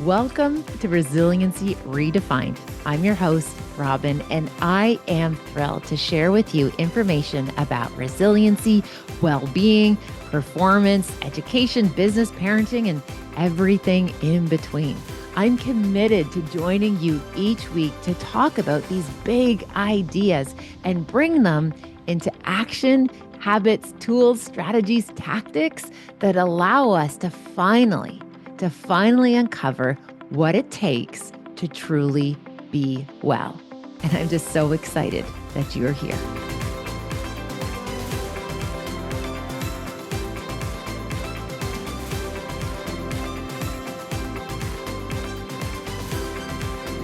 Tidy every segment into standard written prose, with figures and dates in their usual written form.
Welcome to Resiliency Redefined. I'm your host, Robyne, and I am thrilled to share with you information about resiliency, well-being, performance, education, business, parenting, and everything in between. I'm committed to joining you each week to talk about these big ideas and bring them into action, habits, tools, strategies, tactics that allow us to finally uncover what it takes to truly be well. And I'm just so excited that you're here.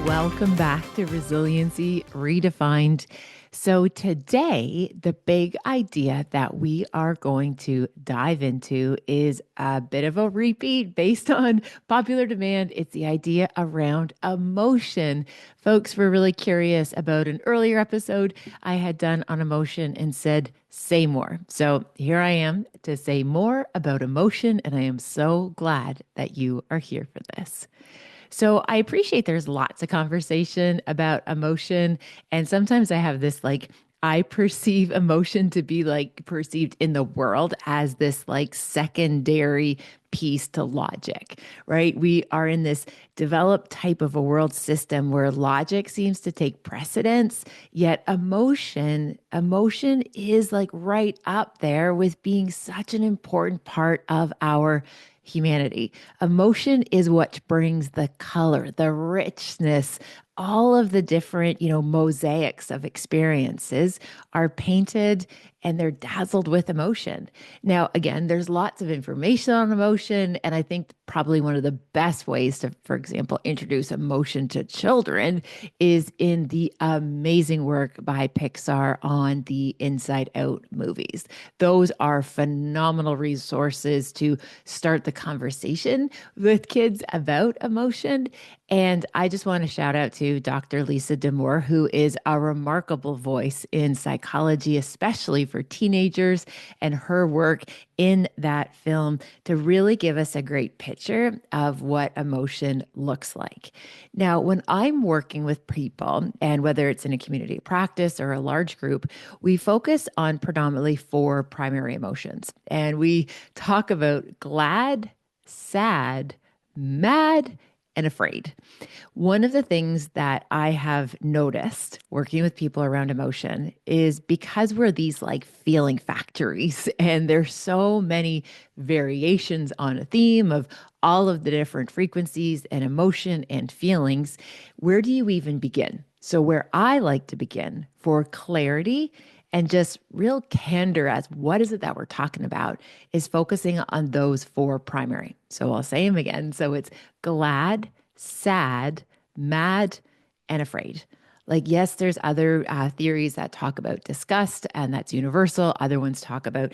Welcome back to Resiliency Redefined. So today, the big idea that we are going to dive into is a bit of a repeat based on popular demand. It's the idea around emotion. Folks were really curious about an earlier episode I had done on emotion and said, say more. So here I am to say more about emotion, and I am so glad that you are here for this. So I appreciate there's lots of conversation about emotion. And sometimes I have this I perceive emotion to be perceived in the world as this secondary piece to logic, right? We are in this developed type of a world system where logic seems to take precedence, yet emotion is right up there with being such an important part of our humanity. Emotion is what brings the color, the richness, all of the different, mosaics of experiences are painted and they're dazzled with emotion. Now, again, there's lots of information on emotion. And I think probably one of the best ways to, for example, introduce emotion to children is in the amazing work by Pixar on the Inside Out movies. Those are phenomenal resources to start the conversation with kids about emotion. And I just want to shout out to Dr. Lisa Damour, who is a remarkable voice in psychology, especially for teenagers, and her work in that film to really give us a great picture of what emotion looks like. Now, when I'm working with people, and whether it's in a community practice or a large group, we focus on predominantly four primary emotions. And we talk about glad, sad, mad, and afraid. One of the things that I have noticed working with people around emotion is because we're these feeling factories, and there's so many variations on a theme of all of the different frequencies and emotion and feelings. Where do you even begin? So where I like to begin for clarity and just real candor as what is it that we're talking about is focusing on those four primary. So I'll say them again. So it's glad, sad, mad, and afraid. Yes, there's other theories that talk about disgust, and that's universal. Other ones talk about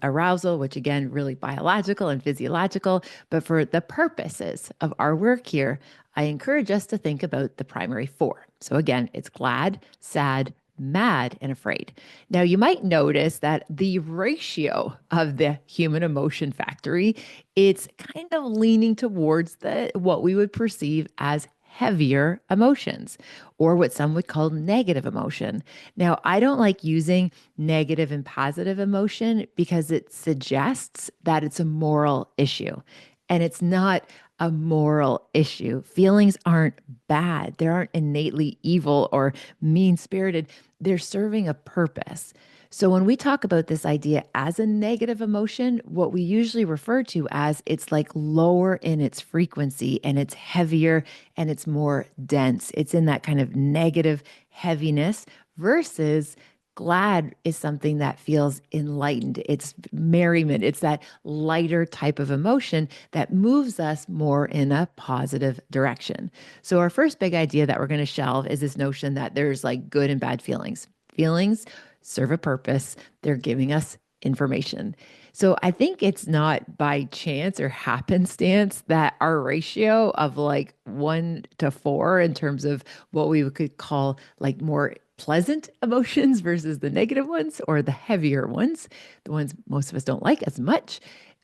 arousal, which again, really biological and physiological. But for the purposes of our work here, I encourage us to think about the primary four. So again, it's glad, sad, mad, and afraid. Now, you might notice that the ratio of the human emotion factory, it's kind of leaning towards what we would perceive as heavier emotions, or what some would call negative emotion. Now, I don't like using negative and positive emotion because it suggests that it's a moral issue. And it's not a moral issue. Feelings aren't bad. They aren't innately evil or mean-spirited. They're serving a purpose. So when we talk about this idea as a negative emotion, what we usually refer to as it's lower in its frequency, and it's heavier and it's more dense. It's in that kind of negative heaviness versus glad is something that feels enlightened. It's merriment. It's that lighter type of emotion that moves us more in a positive direction. So our first big idea that we're going to shelve is this notion that there's good and bad feelings. Feelings serve a purpose. They're giving us information. So I think it's not by chance or happenstance that our ratio of 1 to 4 in terms of what we could call more pleasant emotions versus the negative ones or the heavier ones, the ones most of us don't like as much,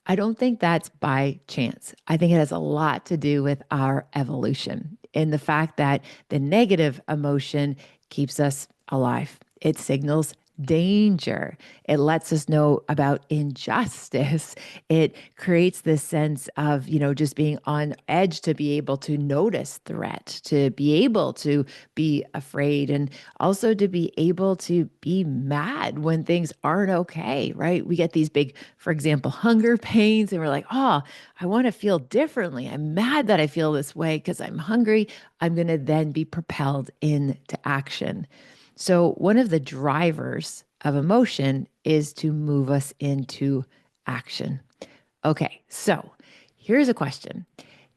I don't think that's by chance. I think it has a lot to do with our evolution and the fact that the negative emotion keeps us alive. It signals danger. It lets us know about injustice. It creates this sense of, just being on edge to be able to notice threat, to be able to be afraid, and also to be able to be mad when things aren't okay, right? We get these big, for example, hunger pains, and we're like, oh, I want to feel differently. I'm mad that I feel this way because I'm hungry. I'm going to then be propelled into action. So, one of the drivers of emotion is to move us into action. Okay, so here's a question.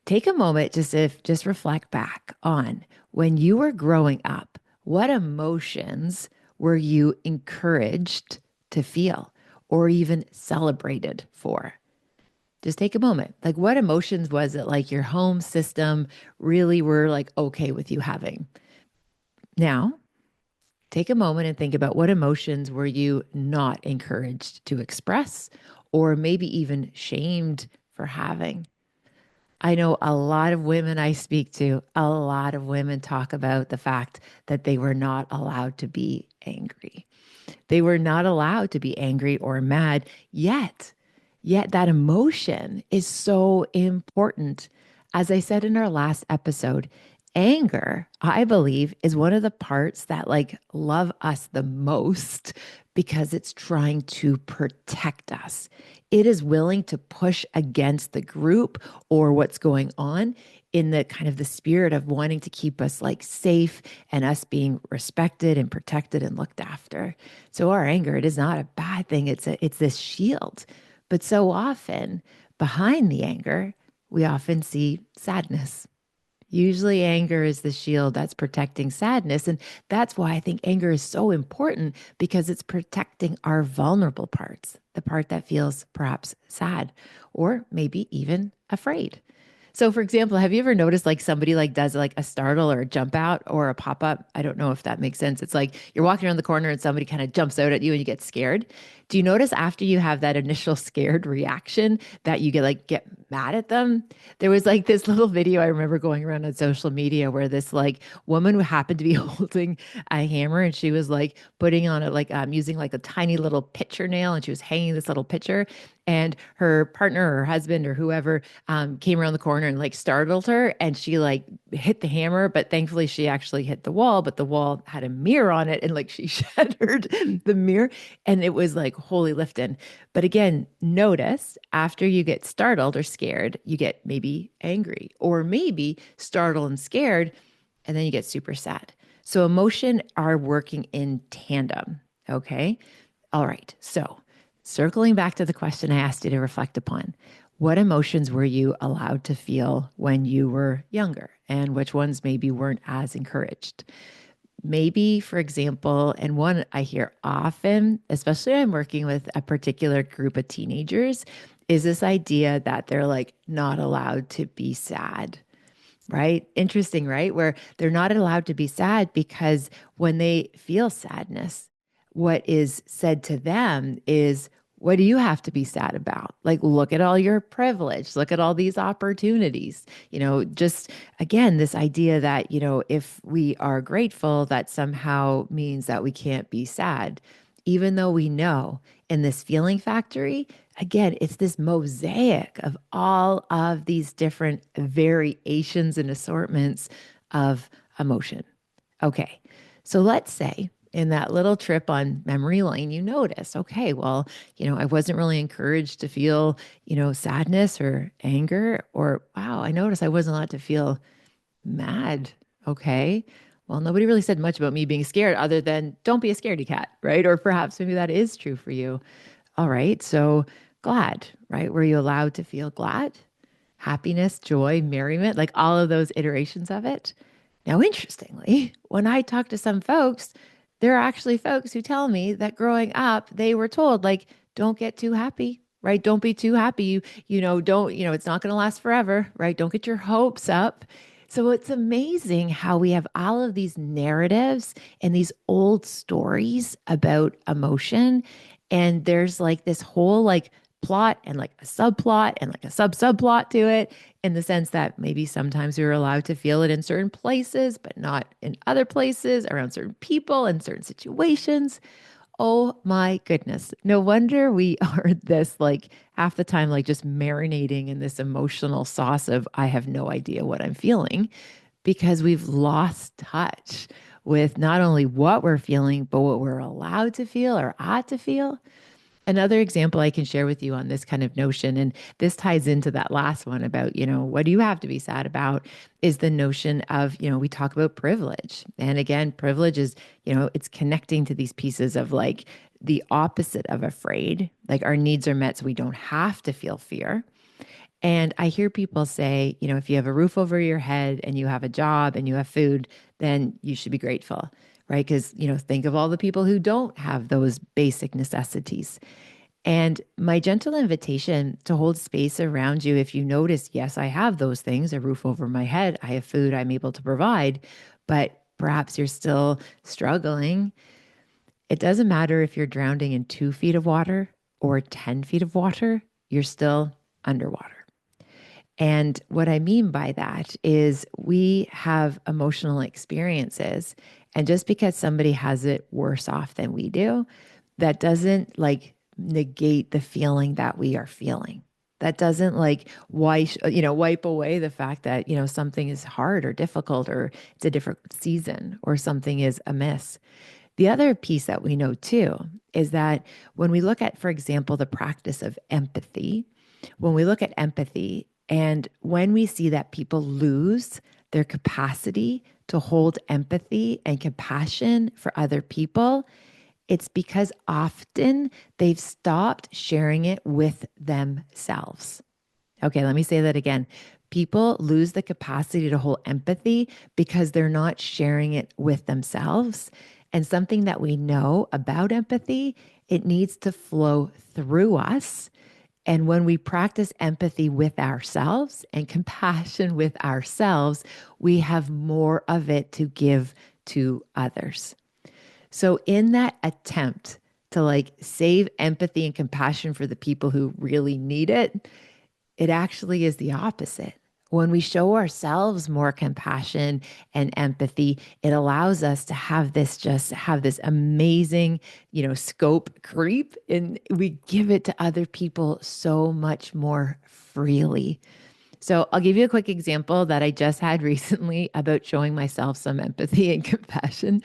Take a moment just reflect back on when you were growing up, what emotions were you encouraged to feel or even celebrated for? Just take a moment. Like, what emotions was it like your home system really were like okay with you having? Now, take a moment and think about what emotions were you not encouraged to express or maybe even shamed for having. I know a lot of women I speak to, a lot of women talk about the fact that they were not allowed to be angry. They were not allowed to be angry or mad yet. Yet that emotion is so important. As I said in our last episode, anger, I believe, is one of the parts that like love us the most because it's trying to protect us. It is willing to push against the group or what's going on in the kind of the spirit of wanting to keep us like safe and us being respected and protected and looked after. So our anger, it is not a bad thing. It's this shield. But so often behind the anger, we often see sadness. Usually, anger is the shield that's protecting sadness. And that's why I think anger is so important because it's protecting our vulnerable parts, the part that feels perhaps sad or maybe even afraid. So, for example, have you ever noticed like somebody like does like a startle or a jump out or a pop up? I don't know if that makes sense. It's like you're walking around the corner and somebody kind of jumps out at you and you get scared. Do you notice after you have that initial scared reaction that you get mad at them? There was like this little video I remember going around on social media where this like woman who happened to be holding a hammer and she was like putting on it like using like a tiny little pitcher nail and she was hanging this little pitcher and her partner or her husband or whoever came around the corner and like startled her and she like hit the hammer, but thankfully she actually hit the wall, but the wall had a mirror on it and like she shattered the mirror and it was like holy lifting. But again, notice after you get startled or scared, you get maybe angry or maybe startled and scared, and then you get super sad. So emotion are working in tandem. Okay. All right. So circling back to the question I asked you to reflect upon, what emotions were you allowed to feel when you were younger and which ones maybe weren't as encouraged? Maybe, for example, and one I hear often, especially when I'm working with a particular group of teenagers, is this idea that they're like not allowed to be sad, right? Interesting, right? Where they're not allowed to be sad because when they feel sadness, what is said to them is, what do you have to be sad about? Like, look at all your privilege, look at all these opportunities. Just again, this idea that, if we are grateful, that somehow means that we can't be sad, even though we know in this feeling factory, again, it's this mosaic of all of these different variations and assortments of emotion. Okay, so let's say in that little trip on memory lane, you notice, okay, well, I wasn't really encouraged to feel, sadness or anger, or wow, I noticed I wasn't allowed to feel mad. Okay. Well, nobody really said much about me being scared other than don't be a scaredy cat, right? Or perhaps maybe that is true for you. All right. So glad, right? Were you allowed to feel glad, happiness, joy, merriment, like all of those iterations of it? Now, interestingly, when I talk to some folks, there are actually folks who tell me that growing up, they were told, like, don't get too happy, right? Don't be too happy. Don't, it's not going to last forever, right? Don't get your hopes up. So it's amazing how we have all of these narratives and these old stories about emotion. And there's like this whole like plot and like a subplot and like a subplot to it, in the sense that maybe sometimes we are allowed to feel it in certain places, but not in other places, around certain people and certain situations. Oh my goodness. No wonder we are this like half the time, like just marinating in this emotional sauce of I have no idea what I'm feeling, because we've lost touch with not only what we're feeling, but what we're allowed to feel or ought to feel. Another example I can share with you on this kind of notion, and this ties into that last one about, what do you have to be sad about, is the notion of, we talk about privilege. And again, privilege is, it's connecting to these pieces of like the opposite of afraid, like our needs are met so we don't have to feel fear. And I hear people say, if you have a roof over your head and you have a job and you have food, then you should be grateful, right? Because, think of all the people who don't have those basic necessities. And my gentle invitation to hold space around you, if you notice, yes, I have those things, a roof over my head, I have food I'm able to provide, but perhaps you're still struggling. It doesn't matter if you're drowning in 2 feet of water or 10 feet of water, you're still underwater. And what I mean by that is we have emotional experiences. And just because somebody has it worse off than we do, that doesn't like negate the feeling that we are feeling. That doesn't like wipe away the fact that, something is hard or difficult or it's a different season or something is amiss. The other piece that we know too is that when we look at, for example, the practice of empathy, when we look at empathy and when we see that people lose their capacity to hold empathy and compassion for other people, it's because often they've stopped sharing it with themselves. Okay, let me say that again. People lose the capacity to hold empathy because they're not sharing it with themselves. And something that we know about empathy, it needs to flow through us. And when we practice empathy with ourselves and compassion with ourselves, we have more of it to give to others. So, in that attempt to like save empathy and compassion for the people who really need it, it actually is the opposite. When we show ourselves more compassion and empathy, it allows us to have this amazing, scope creep, and we give it to other people so much more freely. So I'll give you a quick example that I just had recently about showing myself some empathy and compassion.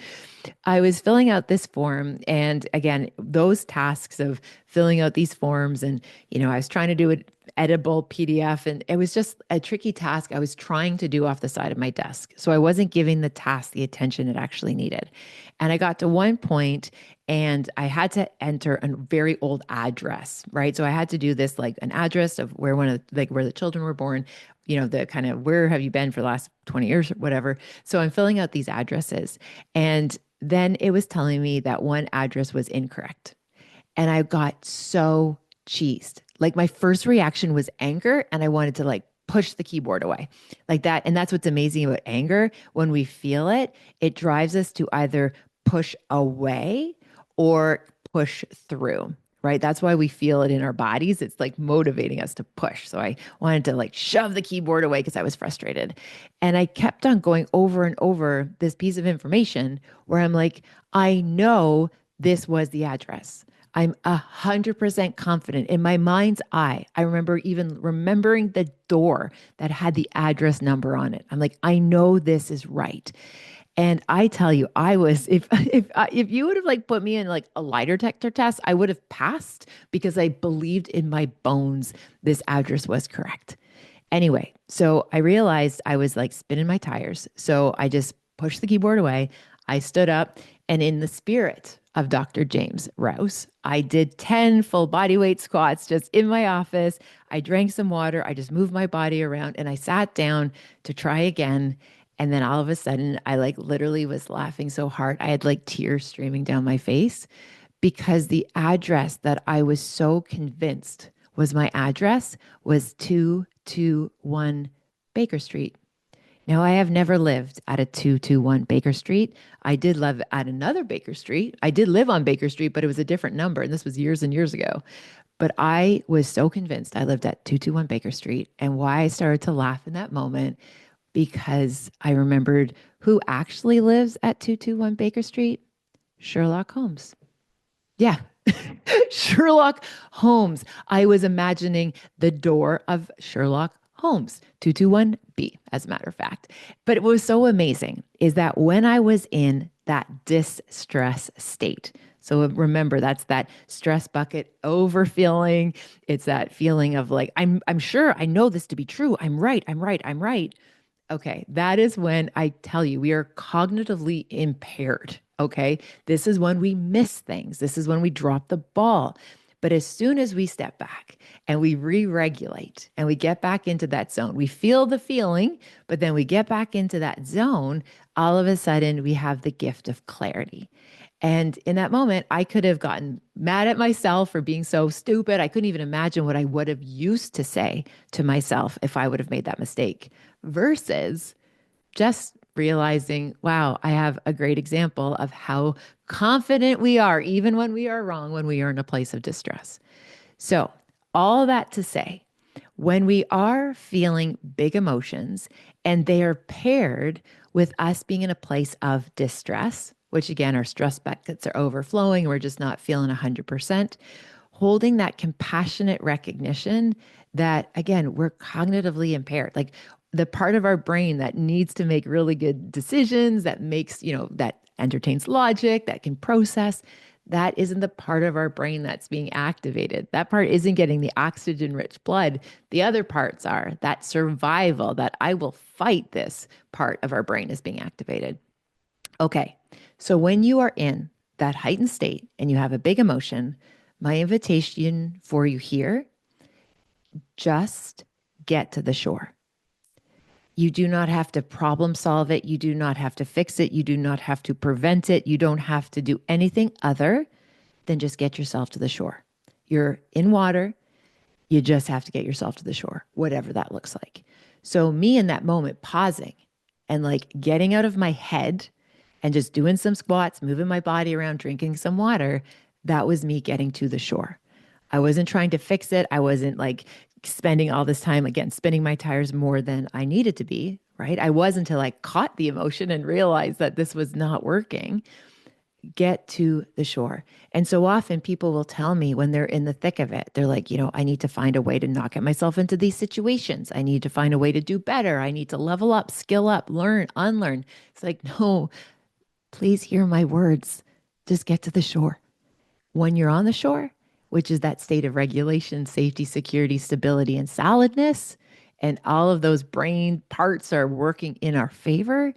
I was filling out this form, and again, those tasks of filling out these forms, and I was trying to do an editable PDF, and it was just a tricky task I was trying to do off the side of my desk. So I wasn't giving the task the attention it actually needed. And I got to one point and I had to enter a very old address, right? So I had to do this like an address of where where the children were born, the kind of where have you been for the last 20 years or whatever. So I'm filling out these addresses. And then it was telling me that one address was incorrect. And I got so cheesed. Like my first reaction was anger, and I wanted to like push the keyboard away like that. And that's what's amazing about anger. When we feel it, it drives us to either push away or push through. Right. That's why we feel it in our bodies. It's like motivating us to push. So I wanted to like shove the keyboard away because I was frustrated. And I kept on going over and over this piece of information where I'm like, I know this was the address. I'm 100% confident in my mind's eye. I remember even remembering the door that had the address number on it. I'm like, I know this is right. And I tell you, I was if you would have like put me in like a lie detector test, I would have passed because I believed in my bones this address was correct. Anyway, so I realized I was like spinning my tires. So I just pushed the keyboard away. I stood up, and in the spirit of Dr. James Rouse, I did 10 full body weight squats just in my office. I drank some water. I just moved my body around and I sat down to try again. And then all of a sudden, I like literally was laughing so hard. I had like tears streaming down my face because the address that I was so convinced was my address was 221 Baker Street. Now, I have never lived at a 221 Baker Street. I did live at another Baker Street. I did live on Baker Street, but it was a different number. And this was years and years ago. But I was so convinced. I lived at 221 Baker Street. And why I started to laugh in that moment, because I remembered who actually lives at 221 Baker Street. Sherlock Holmes. Yeah. Sherlock Holmes. I was imagining the door of Sherlock Holmes, 221B, as a matter of fact. But it was so amazing is that when I was in that distress state, so remember, that's that stress bucket overfilling. It's that feeling of like, I'm sure I know this to be true. I'm right. I'm right. I'm right. Okay, that is when I tell you we are cognitively impaired. Okay, this is when we miss things. This is when we drop the ball. But as soon as we step back and we re regulate and we get back into that zone, we feel the feeling, but then we get back into that zone, all of a sudden we have the gift of clarity. And in that moment, I could have gotten mad at myself for being so stupid. I couldn't even imagine what I would have used to say to myself if I would have made that mistake versus just realizing, wow, I have a great example of how confident we are, even when we are wrong, when we are in a place of distress. So, all that to say, when we are feeling big emotions and they are paired with us being in a place of distress, which again, our stress buckets are overflowing, we're just not feeling 100%, holding that compassionate recognition that, again, we're cognitively impaired. Like the part of our brain that needs to make really good decisions, that makes, that entertains logic, that can process, that isn't the part of our brain that's being activated. That part isn't getting the oxygen rich blood. The other parts are that survival, that I will fight this part of our brain is being activated. Okay. So when you are in that heightened state and you have a big emotion, my invitation for you here, just get to the shore. You do not have to problem solve it. You do not have to fix it. You do not have to prevent it. You don't have to do anything other than just get yourself to the shore. You're in water. You just have to get yourself to the shore, whatever that looks like. So, me in that moment, pausing and like getting out of my head and just doing some squats, moving my body around, drinking some water, that was me getting to the shore. I wasn't trying to fix it. I wasn't like spending all this time, again, spinning my tires more than I needed to be, right? I was until I caught the emotion and realized that this was not working. Get to the shore. And so often people will tell me when they're in the thick of it, they're like, I need to find a way to not get myself into these situations. I need to find a way to do better. I need to level up, skill up, learn, unlearn. It's like, no, please hear my words. Just get to the shore. When you're on the shore, which is that state of regulation, safety, security, stability, and solidness, and all of those brain parts are working in our favor,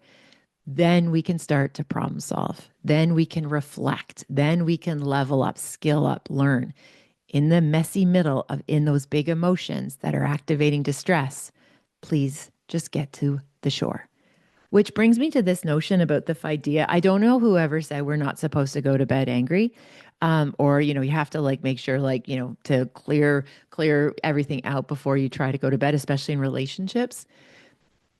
then we can start to problem solve. Then we can reflect. Then we can level up, skill up, learn. In the messy middle of in those big emotions that are activating distress, please just get to the shore. Which brings me to this notion about the idea. I don't know whoever said we're not supposed to go to bed angry. Or, you have to like make sure like, to clear everything out before you try to go to bed, especially in relationships.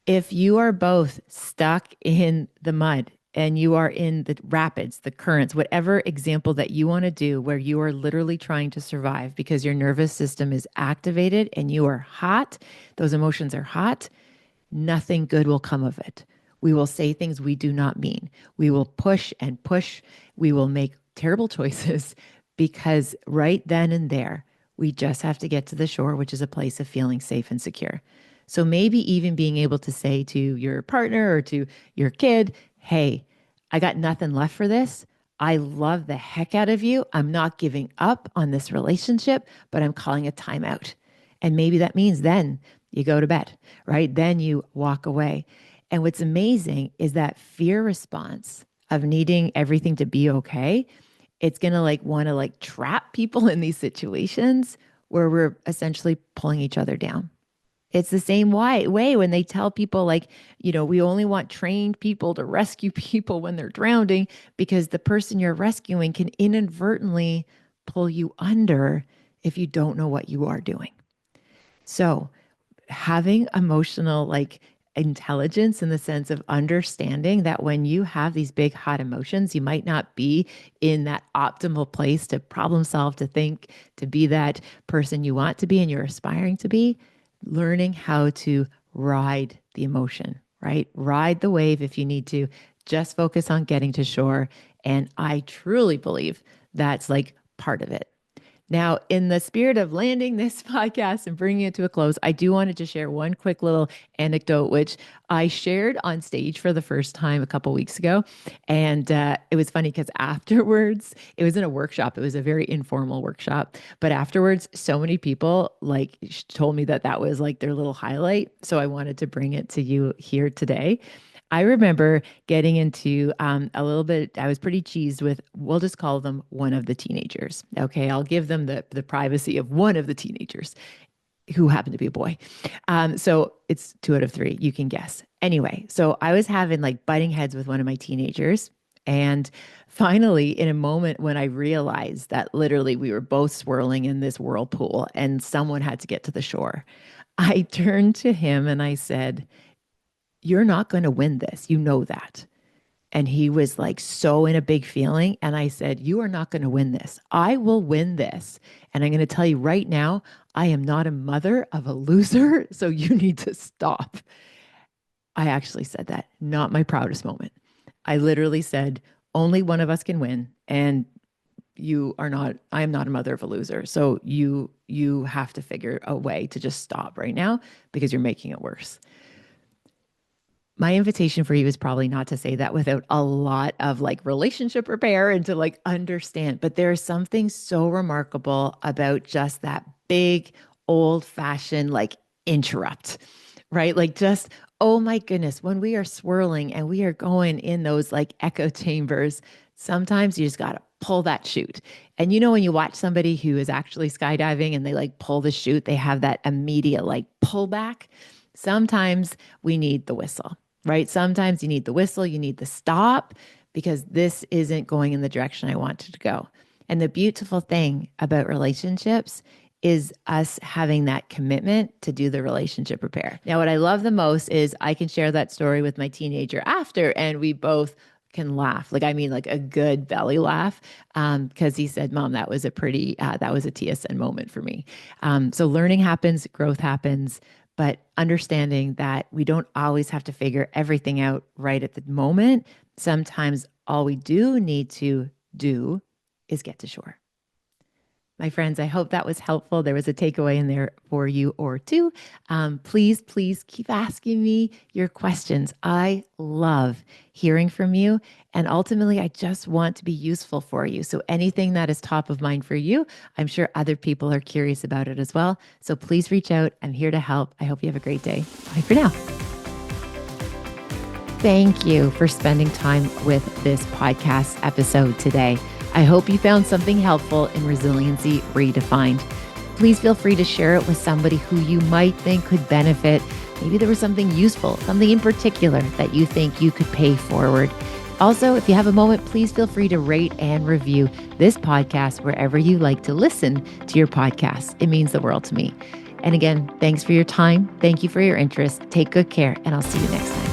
If you are both stuck in the mud and you are in the rapids, the currents, whatever example that you want to do, where you are literally trying to survive because your nervous system is activated and you are hot, those emotions are hot, nothing good will come of it. We will say things we do not mean. We will push and push. We will make terrible choices because right then and there, we just have to get to the shore, which is a place of feeling safe and secure. So maybe even being able to say to your partner or to your kid, hey, I got nothing left for this. I love the heck out of you. I'm not giving up on this relationship, but I'm calling a timeout. And maybe that means then you go to bed, right? Then you walk away. And what's amazing is that fear response of needing everything to be okay. It's going to like want to like trap people in these situations where we're essentially pulling each other down. It's the same way when they tell people like, we only want trained people to rescue people when they're drowning because the person you're rescuing can inadvertently pull you under if you don't know what you are doing. So having emotional like intelligence in the sense of understanding that when you have these big hot emotions, you might not be in that optimal place to problem solve, to think, to be that person you want to be and you're aspiring to be. Learning how to ride the emotion, right? Ride the wave if you need to. Just focus on getting to shore. And I truly believe that's like part of it. Now, in the spirit of landing this podcast and bringing it to a close, I do wanted to share one quick little anecdote, which I shared on stage for the first time a couple weeks ago. And it was funny because afterwards, it was in a workshop. It was a very informal workshop. But afterwards, so many people like told me that that was like their little highlight. So I wanted to bring it to you here today. I remember getting into a little bit, I was pretty cheesed with, we'll just call them one of the teenagers. Okay, I'll give them the privacy of one of the teenagers who happened to be a boy. So it's 2 out of 3, you can guess. Anyway, so I was having like butting heads with one of my teenagers. And finally, in a moment when I realized that literally we were both swirling in this whirlpool and someone had to get to the shore, I turned to him and I said, "You're not going to win this. You know that." And he was like so in a big feeling. And I said, "You are not going to win this. I will win this. And I'm going to tell you right now, I am not a mother of a loser. So you need to stop." I actually said that, not my proudest moment. I literally said, only one of us can win. And I am not a mother of a loser. So you have to figure a way to just stop right now because you're making it worse. My invitation for you is probably not to say that without a lot of like relationship repair and to like understand. But there's something so remarkable about just that big, old fashioned like interrupt, right? Like just, oh my goodness, when we are swirling and we are going in those like echo chambers, sometimes you just got to pull that chute. And you know, when you watch somebody who is actually skydiving and they like pull the chute, they have that immediate like pullback. Sometimes we need the whistle, right? Sometimes you need the whistle, you need the stop because this isn't going in the direction I wanted to go. And the beautiful thing about relationships is us having that commitment to do the relationship repair. Now, what I love the most is I can share that story with my teenager after, and we both can laugh. Like, I mean, like a good belly laugh. Because he said, "Mom, that was a TSN moment for me." So learning happens, growth happens, but understanding that we don't always have to figure everything out right at the moment. Sometimes all we do need to do is get to shore. My friends, I hope that was helpful. There was a takeaway in there for you or two. Please keep asking me your questions. I love hearing from you. And ultimately, I just want to be useful for you. So anything that is top of mind for you, I'm sure other people are curious about it as well. So please reach out. I'm here to help. I hope you have a great day. Bye for now. Thank you for spending time with this podcast episode today. I hope you found something helpful in Resiliency Redefined. Please feel free to share it with somebody who you might think could benefit. Maybe there was something useful, something in particular that you think you could pay forward. Also, if you have a moment, please feel free to rate and review this podcast wherever you like to listen to your podcast. It means the world to me. And again, thanks for your time. Thank you for your interest. Take good care, and I'll see you next time.